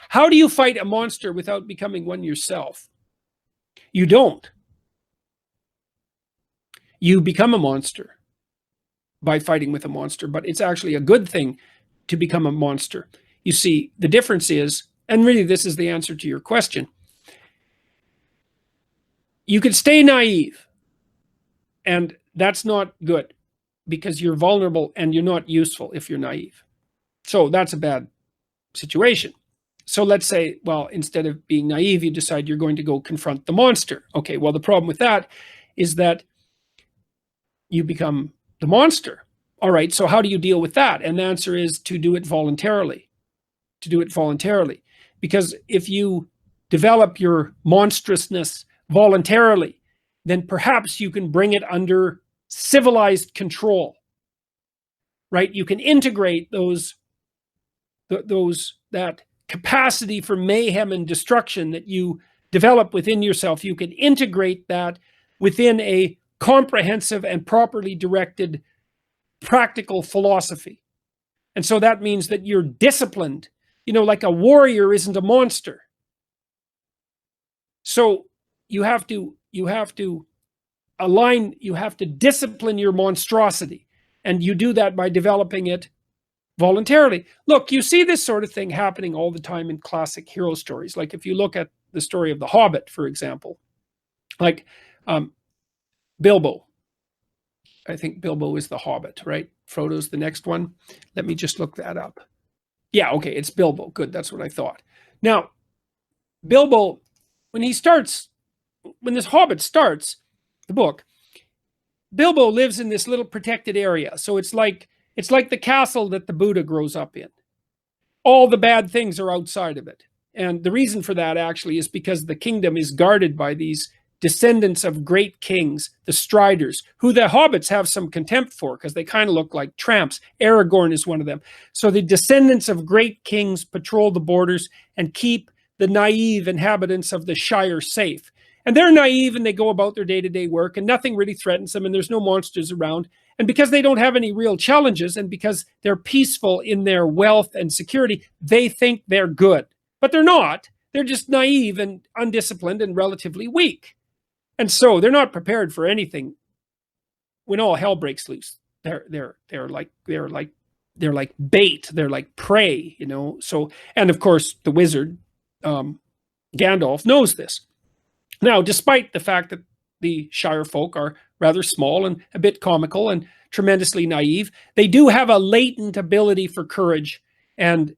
How do you fight a monster without becoming one yourself? You don't. You become a monster by fighting with a monster, but it's actually a good thing to become a monster. You see, the difference is, and really this is the answer to your question, you could stay naive, and that's not good because you're vulnerable and you're not useful if you're naive. So that's a bad situation. So let's say, well, instead of being naive, you decide you're going to go confront the monster. Okay, well, the problem with that is that you become the monster. All right, so how do you deal with that? And the answer is to do it voluntarily. To do it voluntarily. Because if you develop your monstrousness voluntarily, then perhaps you can bring it under civilized control. Right? You can integrate that capacity for mayhem and destruction that you develop within yourself. You can integrate that within a comprehensive and properly directed practical philosophy. And so that means that you're disciplined. You know, like a warrior isn't a monster. So you have to align, you have to discipline your monstrosity. And you do that by developing it voluntarily. Look, you see this sort of thing happening all the time in classic hero stories. Like if you look at the story of The Hobbit, for example, like Bilbo. I think Bilbo is the Hobbit, right? Frodo's the next one. Let me just look that up. Yeah, okay, it's Bilbo. Good, that's what I thought. Now, Bilbo, when this Hobbit starts the book, Bilbo lives in this little protected area. So it's like the castle that the Buddha grows up in. All the bad things are outside of it. And the reason for that actually is because the kingdom is guarded by these descendants of great kings, the Striders, who the hobbits have some contempt for because they kind of look like tramps. Aragorn is one of them. So the descendants of great kings patrol the borders and keep the naive inhabitants of the Shire safe. And they're naive and they go about their day-to-day work and nothing really threatens them and there's no monsters around. And because they don't have any real challenges and because they're peaceful in their wealth and security, they think they're good. But they're not. They're just naive and undisciplined and relatively weak. And so they're not prepared for anything when all hell breaks loose. They're like bait. They're like prey, you know. So, and of course the wizard, Gandalf, knows this. Now, despite the fact that the Shire folk are rather small and a bit comical and tremendously naive, they do have a latent ability for courage and